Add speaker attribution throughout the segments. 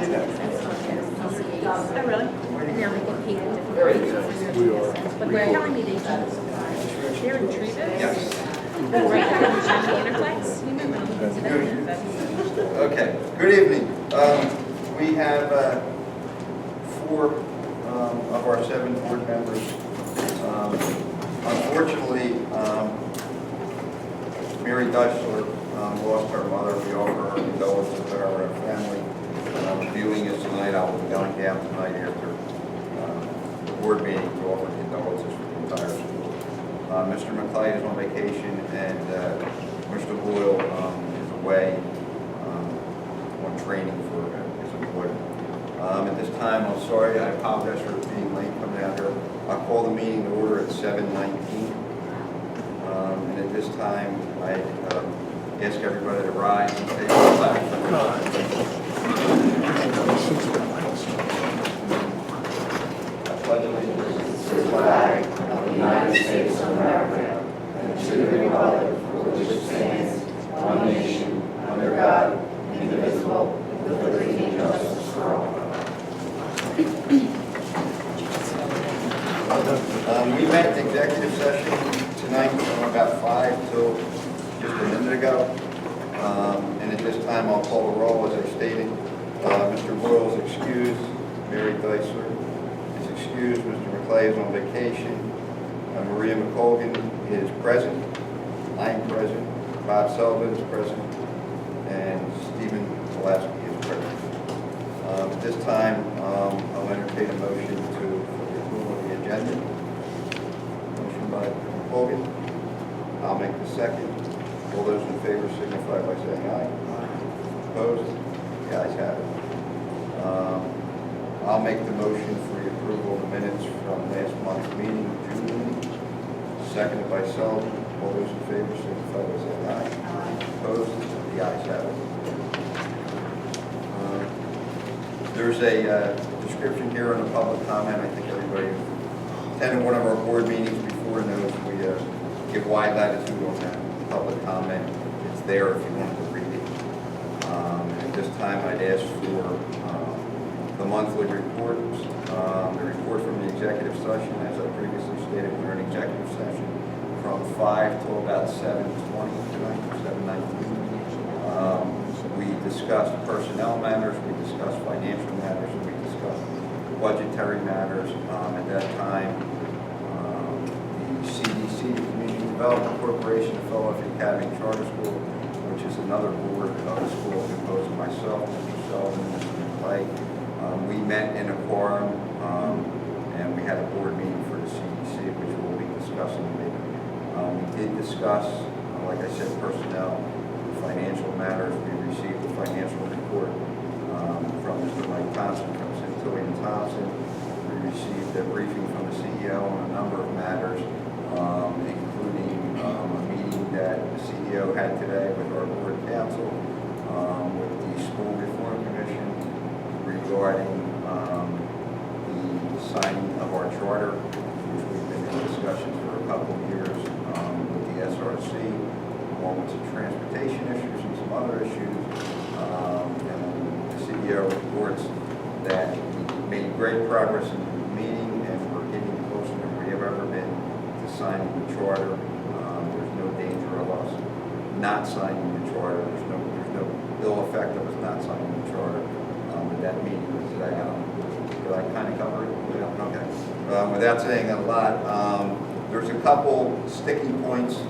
Speaker 1: Oh, really? And now they get paid at different rates.
Speaker 2: We are.
Speaker 1: But they're telling me they're in Trevis. Right there in Chevy Interflex. You might want to look into that.
Speaker 3: Okay, good evening. We have 4 of our 7 board members. Unfortunately, Mary Deichler lost her mother. We offer her condolences to her and her family. Viewing is tonight. I will be going down tonight after the board meeting to offer condolences for the entire school. Mr. McClay is on vacation, and Mr. Boyle is away on training for his employment. At this time, I'm sorry, I apologize for being late coming out here. I'll call the meeting to order at 7:19. And at this time, I ask everybody to rise and say the flag. I pledge allegiance to the flag of the United States of America and to the republic for which it stands, one nation, under God, indivisible, with liberty and justice for all. We met in executive session tonight from about 5 till just a minute ago. And at this time, I'll call the roll as I stated. Mr. Boyle is excused. Mary Deichler is excused. Mr. McClay is on vacation. Maria McColgan is present. I am present. Bob Sullivan is present. And Stephen Pulaski is present. At this time, I'll entertain a motion for the approval of the agenda. Motion by McColgan. I'll make the second. All those in favor signify by saying aye. Opposed? The ayes have it. I'll make the motion for the approval of the minutes from last month's meeting, June meeting. Seconded by Sullivan. All those in favor signify by saying aye. Opposed? The ayes have it. There's a description here on the public comment. I think everybody who attended one of our board meetings before knows we give wide latitude on that public comment. It's there if you want to read it. At this time, I'd ask for the monthly reports. The report from the executive session, as I previously stated, we're in executive session from 5 till about 7:20 tonight, 7:19. We discussed personnel matters, we discussed financial matters, and we discussed budgetary matters. At that time, the CDC, the Community Development Corporation of Philadelphia Academy Charter School, which is another board of the school composed of myself, Mr. Sullivan, Mr. McClay. We met in a quorum, and we had a board meeting for the CDC, which we'll be discussing later. We did discuss, like I said, personnel, financial matters. We received a financial report from Mr. Mike Thompson, from Centillion Thompson. We received a briefing from the CEO on a number of matters, including a meeting that the CEO had today with our board council, with the School Reform Commission regarding the signing of our charter, which we've been in discussions for a couple of years with the SRC, along with some transportation issues and some other issues. And the CEO reports that we made great progress in the meeting and we're getting closer than we have ever been to signing the charter. There's no danger of us not signing the charter. There's no ill effect of us not signing the charter. With that meeting was today. Did I kind of cover it? Yeah. Okay. Without saying a lot, there's a couple sticking points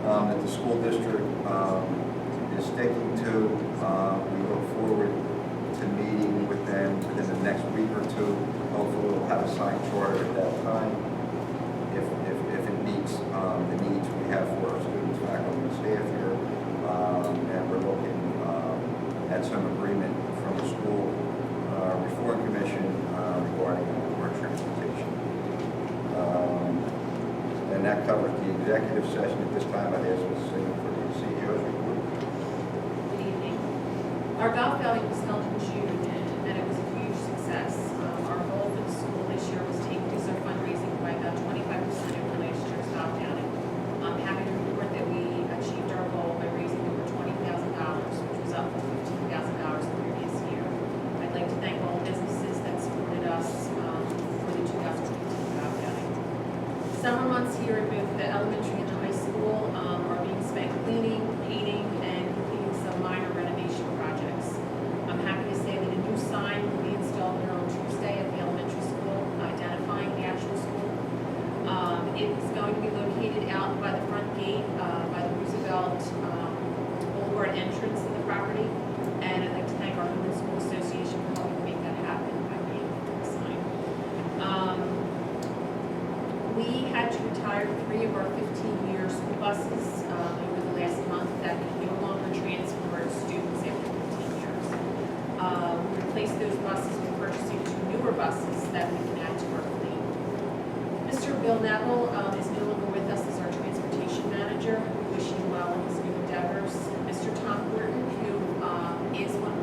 Speaker 3: that the school district is sticking to. We look forward to meeting with them within the next week or two. Hopefully we'll have a signed charter at that time if it meets the needs we have for our students, faculty, and staff here. And we're looking at some agreement from the School Reform Commission regarding our transportation. And that covers the executive session. At this time, I'd ask Ms. Singer for the CEO's report.
Speaker 4: Good evening. Our golf outing was held in June, and it was a huge success. Our goal for the school this year was to increase our fundraising by about 25% over last year's golf outing. I'm happy to report that we achieved our goal by raising over $20,000, which was up from $15,000 the previous year. I'd like to thank for an entrance to the property. And I'd like to thank our Home and School Association for helping make that happen by paying for the sign. We had to retire 3 of our 15-year school buses over the last month that can no longer transport students after 15 years. We replaced those buses with purchasing 2 newer buses that we can add to our fleet. Mr. Bill Neville is no longer with us as our transportation manager. We wish him well in his new endeavors. Mr. Tom Horton, who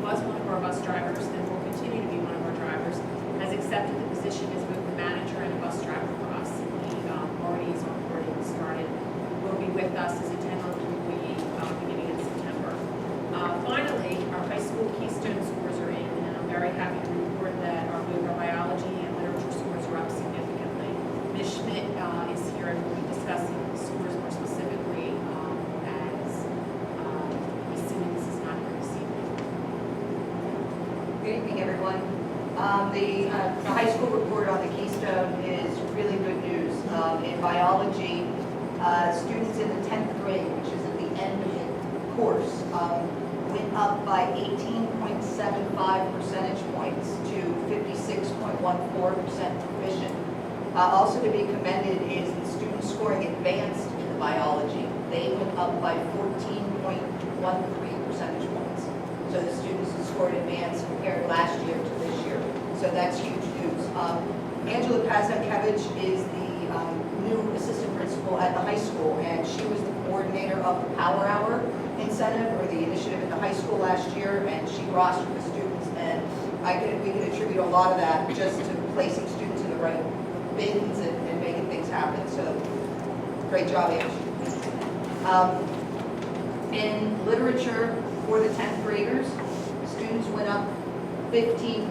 Speaker 4: was one of our bus drivers and will continue to be one of our drivers, has accepted the position as both the manager and a bus driver for us. He already is on board and started. Will be with us as a 10-month employee beginning in September. Finally, our high school Keystone scores are in, and I'm very happy to report that both our biology and literature scores are up significantly. Ms. Schmidt is here and will be discussing the scores more specifically as Ms. Simmons is not here this evening.
Speaker 2: Good evening, everyone. The high school report on the Keystone is really good news. In biology, students in the 10th grade, which is at the end of the course, went up by 18.75 percentage points to 56.14% proficient. Also to be commended is the students scoring advanced in the biology. They went up by 14.13 percentage points. So the students who scored advanced compared last year to this year. So that's huge news. Angela Pazemkevich is the new assistant principal at the high school, and she was the coordinator of the Power Hour incentive or the initiative at the high school last year, and she rostered the students. And we can attribute a lot of that just to placing students in the right bins and making things happen. So great job, Angie. In literature for the 10th graders, students went up 15%,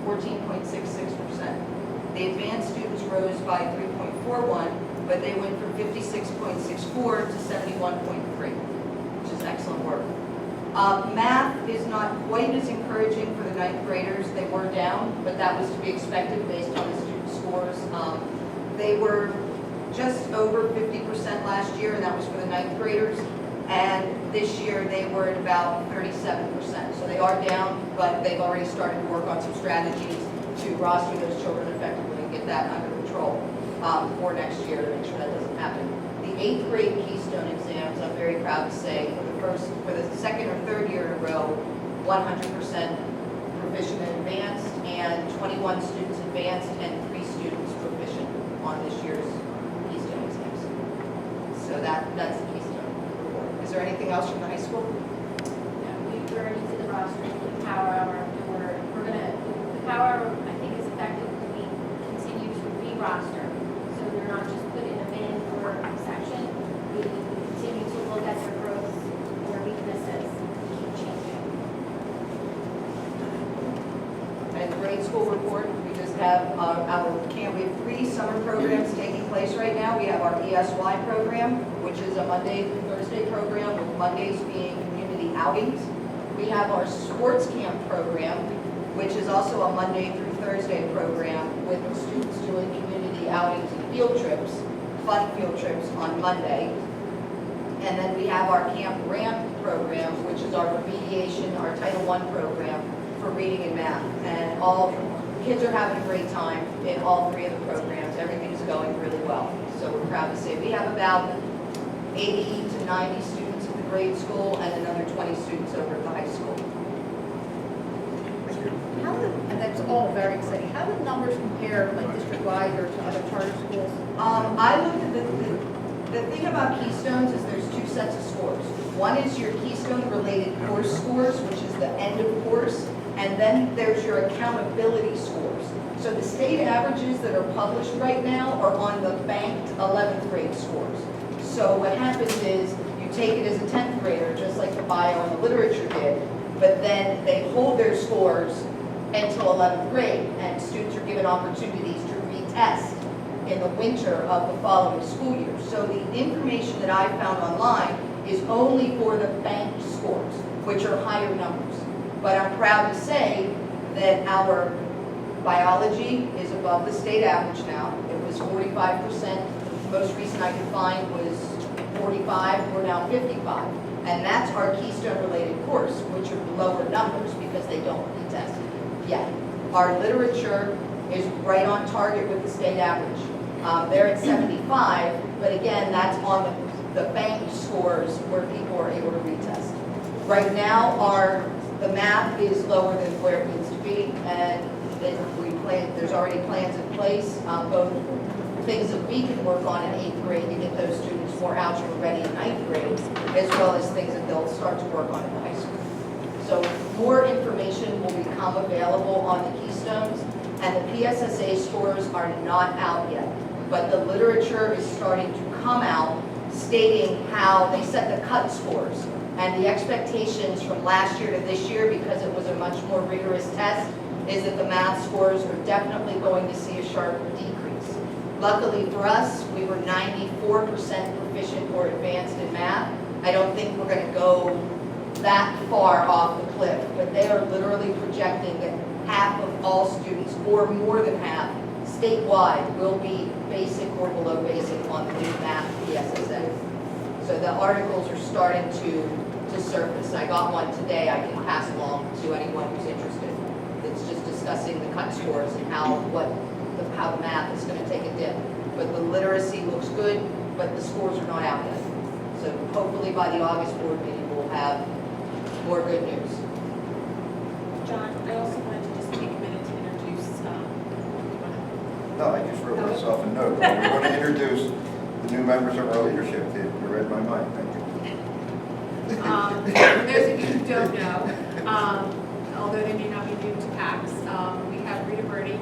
Speaker 2: 14.66%. The advanced students rose by 3.41, but they went from 56.64 to 71.3, which is excellent work. Math is not quite as encouraging for the 9th graders. They were down, but that was to be expected based on the student scores. They were just over 50% last year, and that was for the 9th graders. And this year they were at about 37%. So they are down, but they've already started to work on some strategies to roster those children effectively and get that under control for next year to make sure that doesn't happen. The 8th grade Keystone exams, I'm very proud to say, for the second or third year in a row, 100% proficient and advanced, and 21 students advanced and 3 students proficient on this year's Keystone exams. So that's the Keystone report. Is there anything else from the high school?
Speaker 5: We've already did the rostering for the Power Hour, and we're gonna, the Power Hour, I think, is effective when we continue to re-roster. So they're not just put in a bin or a section. We continue to look at their growth, their weaknesses, and keep changing.
Speaker 2: And the grade school report, we just have we have 3 summer programs taking place right now. We have our ESY program, which is a Monday through Thursday program, with Mondays being community outings. We have our sports camp program, which is also a Monday through Thursday program with the students doing community outings and field trips, fun field trips on Monday. And then we have our Camp Ramp program, which is our remediation, our Title I program for reading and math. And all kids are having a great time in all 3 of the programs. Everything's going really well. So we're proud to say we have about 80 to 90 students at the grade school and another 20 students over at the high school.
Speaker 6: And that's all very exciting. How do the numbers compare, like district-wide or to other charter schools?
Speaker 2: I looked at the thing about Keystones is there's 2 sets of scores. One is your Keystone-related course scores, which is the end of course, and then there's your accountability scores. So the state averages that are published right now are on the banked 11th grade scores. So what happens is you take it as a 10th grader, just like the bio and the literature did, but then they hold their scores until 11th grade, and students are given opportunities to retest in the winter of the following school year. So the information that I found online is only for the banked scores, which are higher numbers. But I'm proud to say that our biology is above the state average now. It was 45%. The most recent I could find was 45. We're now 55. And that's our Keystone-related course, which are lower numbers because they don't retest yet. Our literature is right on target with the state average. They're at 75, but again, that's on the bank scores where people are able to retest. Right now, the math is lower than where it needs to be, and there's already plans in place, both things that we can work on in 8th grade to get those students more algebra ready in 9th grade, as well as things that they'll start to work on in the high school. So more information will become available on the Keystones, and the PSSA scores are not out yet, but the literature is starting to come out stating how they set the cut scores and the expectations from last year to this year, because it was a much more rigorous test, is that the math scores are definitely going to see a sharp decrease. Luckily for us, we were 94% proficient or advanced in math. I don't think we're going to go that far off the cliff, but they are literally projecting that half of all students, or more than half, statewide, will be basic or below basic on the new math PSSA. So the articles are starting to surface. I got one today I can pass along to anyone who's interested. It's just discussing the cut scores and how the math is going to take a dip. But the literacy looks good, but the scores are not out yet. So hopefully by the August board meeting, we'll have more good news.
Speaker 4: John, I also wanted to just take a minute to introduce,
Speaker 3: No, I just wrote myself a note. We're going to introduce the new members of our leadership team. You read my mind, thank you.
Speaker 4: for those of you who don't know, although they may not be new to PACS, we have Rita Birdie,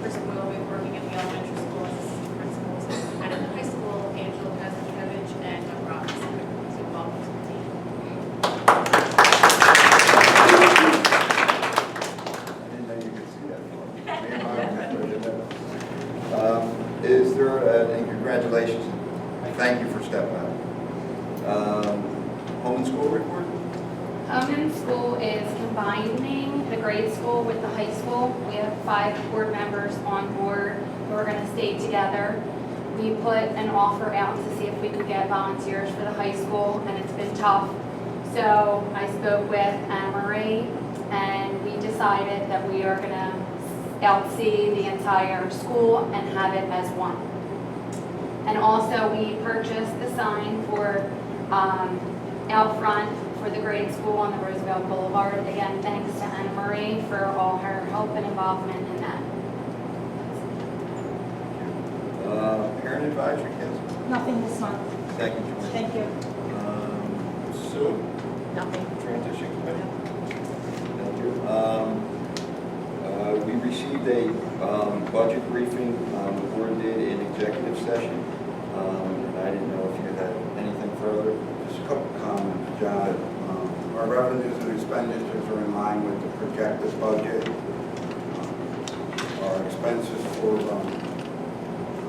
Speaker 4: Chris Boyle, working in the elementary school as assistant principals, and in the high school, Angela Kazanchevich and Doug Robinson. So welcome to the team.
Speaker 3: I didn't know you could see that. Me and mine, I didn't know. Is there, and congratulations, thank you for stepping up. Home and school report?
Speaker 7: Home and school is combining the grade school with the high school. We have 5 board members on board who are going to stay together. We put an offer out to see if we could get volunteers for the high school, and it's been tough. So I spoke with Anna Marie, and we decided that we are going to outsee the entire school and have it as one. And also we purchased the sign for out front for the grade school on the Roosevelt Boulevard. Again, thanks to Anna Marie for all her help and involvement in that.
Speaker 3: Parent advisory council?
Speaker 6: Nothing this month.
Speaker 3: Thank you, Joanne.
Speaker 6: Thank you.
Speaker 3: Sue?
Speaker 1: Nothing.
Speaker 3: Transition committee? Thank you. We received a budget briefing, the board did in executive session. And I didn't know if you had anything further.
Speaker 8: Just a couple comments, John. Our revenues and expenditures are in line with the projected budget. Our expenses for the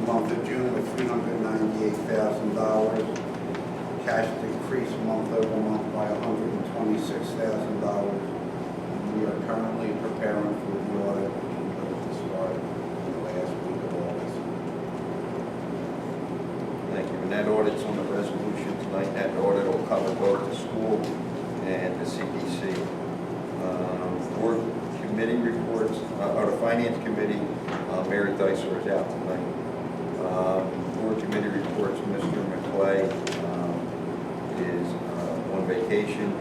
Speaker 8: month of June were $398,000. Cash decreased month over month by $126,000. We are currently preparing for the audit, which is to start in the last week of August.
Speaker 3: Thank you. And that audit's on the resolution tonight. That audit will cover both the school and the CDC. Board committee reports, or the finance committee, Mary Dicer is out tonight. Board committee reports, Mr. McClay is on vacation.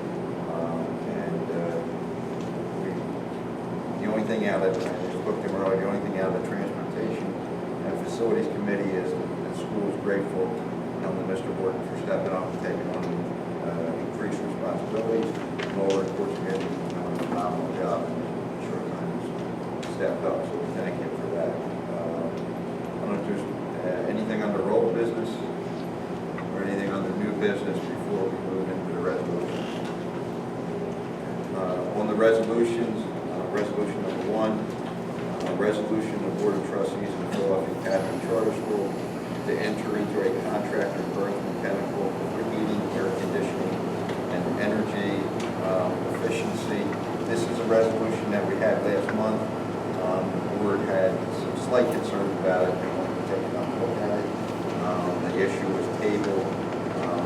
Speaker 3: The only thing out of, I just spoke to him earlier, the only thing out of the transportation and facilities committee is the school is grateful to Mr. Horton for stepping up and taking on increased responsibilities. And all the reports committee has done a phenomenal job in a short time. He's stepped up, so we thank him for that. I don't know if there's anything under old business or anything under new business before we move into the resolutions. On the resolutions, resolution number 1, resolution of Board of Trustees of the Philadelphia Academy Charter School to enter into a contract with Burns Mechanical for heating, air conditioning, and energy efficiency. This is a resolution that we had last month. The board had some slight concerns about it. They wanted to take another look at it. The issue was tabled.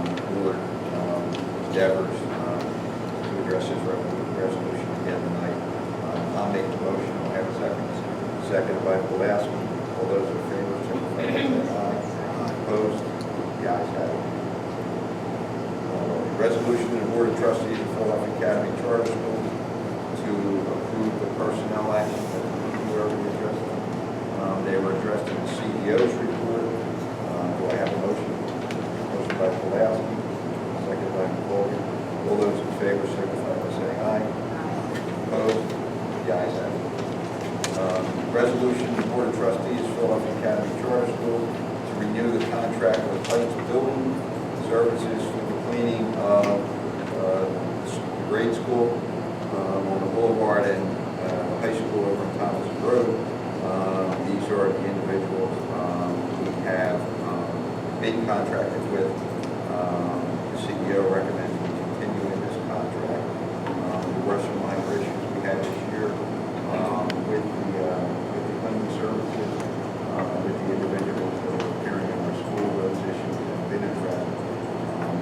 Speaker 3: The board endeavored address this resolution again tonight. I'll make the motion. I'll have a second. Seconded by Pulaski. All those in favor, signify by saying aye. Opposed? The ayes have it. Resolution of the Board of Trustees of Philadelphia Academy Charter School to approve the personnel actions that we already addressed. They were addressed in the CEO's report. Do I have a motion? Motion by Pulaski, second by Colgan. All those in favor signify by saying aye. Opposed? The ayes have it. Resolution of the Board of Trustees of Philadelphia Academy Charter School to renew the contract with Heights Building Services for the cleaning of the grade school on the boulevard and the high school over on Thomas Road. These are the individuals we have been contracted with. The CEO recommends we continue in this contract. There were some minor issues we had this year with the cleaning services, with the individuals that are appearing in our school. Those issues have been addressed.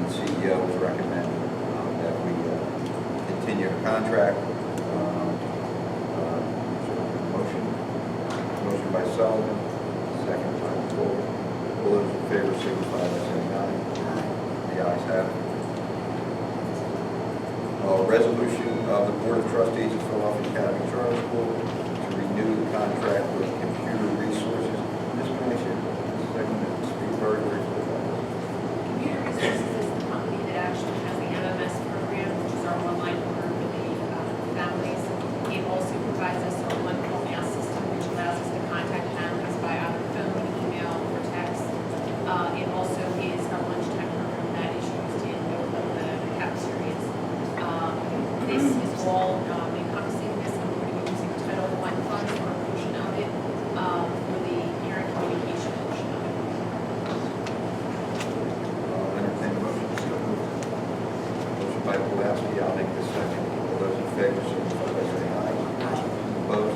Speaker 3: The CEO has recommended that we continue the contract. Motion by Sullivan, second by Colgan. All those in favor signify by saying aye. The ayes have it. Resolution of the Board of Trustees of Philadelphia Academy Charter School to renew the contract with Computer Resources. Ms. Manisha, speak very briefly about this.
Speaker 4: Computer Resources is the company that actually has the MMS program, which is our online order for the families. It also provides us our one call now system, which allows us to contact families by either phone, email, or text. It also is our lunchtime program that is used in both of the cafeterias. This is all encompassing this, and we're going to be using Title I funds for a portion of it, for the parent communication portion of it.
Speaker 3: Entertain a motion. Motion by Pulaski, I'll make the second. All those in favor signify by saying aye. Opposed?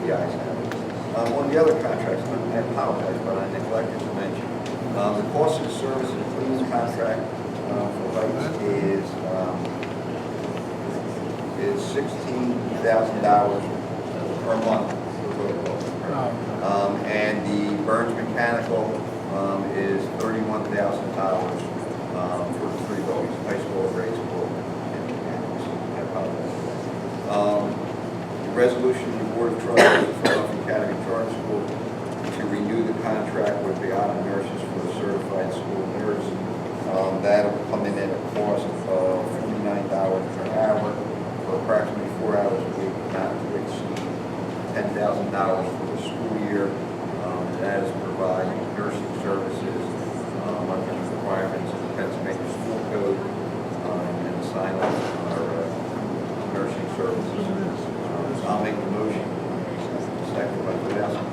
Speaker 3: The ayes have it. One of the other contracts, I apologize, but I neglected to mention, the cost of the service and cleaning contract for Heights is $16,000 per month. And the Burns Mechanical is $31,000 for the three buildings, high school, grade school, and mechanics. I apologize. The resolution of the Board of Trustees of Philadelphia Academy Charter School to renew the contract with the Beata Nurses for the certified school nurse. That'll come in at a cost of $49 per hour for approximately 4 hours a week, not to exceed $10,000 for the school year. That is providing nursing services under the requirements of the Pennsylvania School Code and the sign off on our nursing services. I'll make the motion. Second by Pulaski.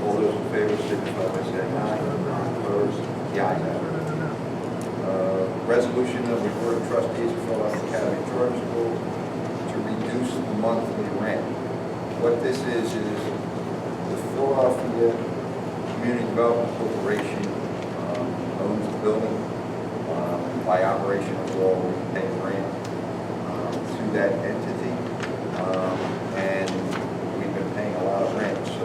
Speaker 3: All those in favor signify by saying aye. Opposed? The ayes have it. Resolution of the Board of Trustees of Philadelphia Academy Charter School to reduce the monthly rent. What this is the Philadelphia Community Development Corporation owns the building. By operation of law, we pay rent to that entity. And we've been paying a lot of rent, so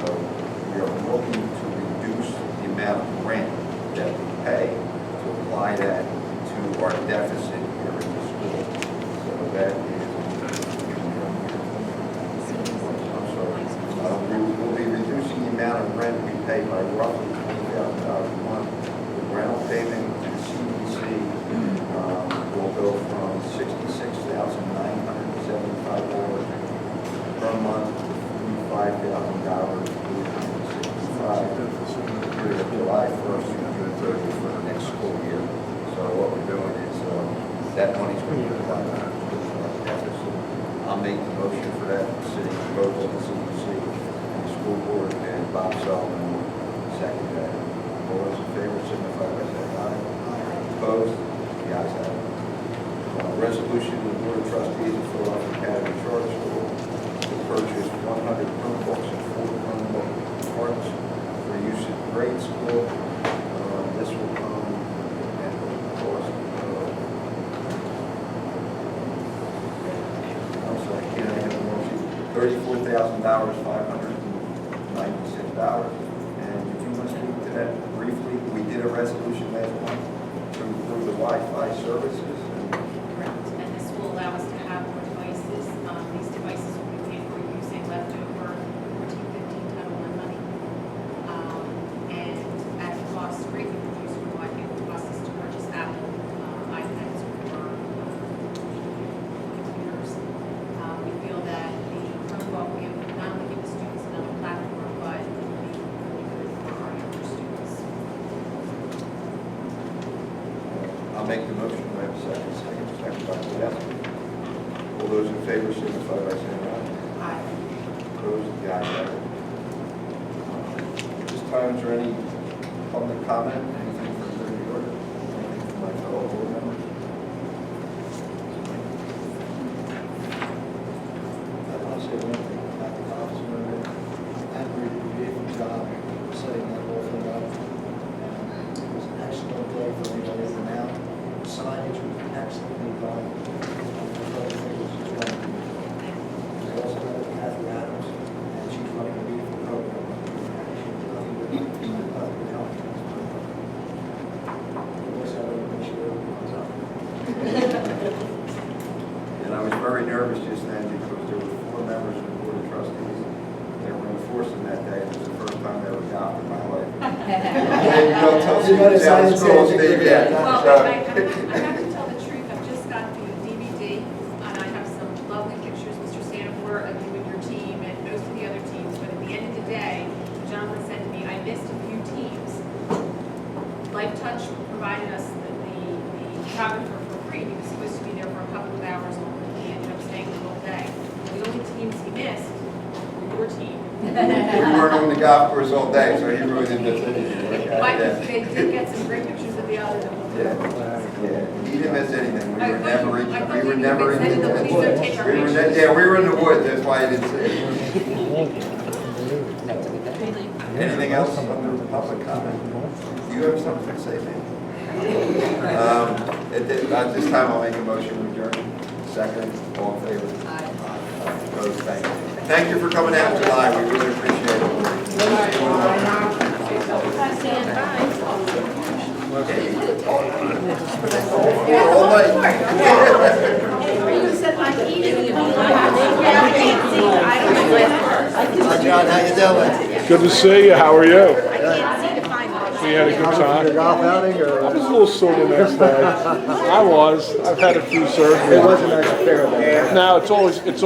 Speaker 3: we are looking to reduce the amount of rent that we pay to apply that to our deficit here in the school. So that is, we'll be reducing the amount of rent we pay by roughly $20,000 a month. The rental payment to the CDC will go from $66,975 per month to $45,000 through July 1st through June 30th for the next school year. So what we're doing is that money's going to be applied to our deficit. I'll make the motion for that, sitting both on the CDC and the school board, and Bob Sullivan will second that. All those in favor signify by saying aye. Opposed? The ayes have it. Resolution of the Board of Trustees of Philadelphia Academy Charter School to purchase 100 Chromebooks and 4 Chromebook carts for use at grade school. This will come at the cost of $34,596. And if you want to speak to that briefly, we did a resolution last month to improve the Wi-Fi services.
Speaker 4: Correct, and this will allow us to have more devices. These devices will be paid for using leftover 14, 15 Title I money. And at a cost greatly reduced from what it would cost us to purchase Apple iPads or computers. We feel that the Chromebook will not only give the students another platform, but it will be really good for our younger students.
Speaker 3: I'll make the motion. Do I have a second? Second by Gillespie. All those in favor signify by saying aye.
Speaker 4: Aye.
Speaker 3: Opposed? The ayes have it. This time, is there any public comment? Anything from the order? Anything from my fellow board members?
Speaker 9: I want to say one thing about the officer. Henry did a beautiful job setting that whole thing up. It was an excellent day for everybody in the now. Signage was excellently done. It was just wonderful. We also had Kathy Adams, and she's running a beautiful program. She's nothing but good help. We always have to make sure everyone's up.
Speaker 3: And I was very nervous just then because there were 4 members of the Board of Trustees. They were enforcing that day. It was the first time I ever got in my life. You don't tell students how the schools leave yet.
Speaker 4: Well,
Speaker 3: So-
Speaker 4: I have to tell the truth, I've just got the DVD, and I have some lovely pictures, Mr. Sanford, of you and your team, and most of the other teams, but at the end of the day, the gentleman said to me, I missed a few teams. Life Touch provided us the photographer for free, he was supposed to be there for a couple of hours, and he ended up staying the whole day. The only teams he missed were your team.
Speaker 3: We weren't on the golf course all day, so he really didn't miss anything.
Speaker 4: But
Speaker 3: Yeah.
Speaker 4: they did get some great pictures of the others.
Speaker 3: Yeah. He didn't miss anything. We were never,
Speaker 4: I thought
Speaker 3: we were
Speaker 4: you
Speaker 3: never
Speaker 4: said
Speaker 3: in
Speaker 4: that
Speaker 3: the
Speaker 4: we should take our
Speaker 3: we were,
Speaker 4: pictures.
Speaker 3: yeah, we were in the woods, that's why I didn't say it. Anything else under the public comment? Do you have something to say, man? At this time, I'll make a motion to adjourn. Second, all in favor?
Speaker 2: Aye.
Speaker 3: Opposed? Thank you. Thank you for coming out July, we really appreciate it. All night.
Speaker 9: Hi, John, how you doing?
Speaker 10: Good to see you. How are you? We had a good
Speaker 9: Your
Speaker 10: time.
Speaker 9: golf outing,
Speaker 10: I
Speaker 9: or?
Speaker 10: was a little sore the next day. I was. I've had a few surgeries.
Speaker 9: It wasn't as fair then.
Speaker 10: Now it's always a good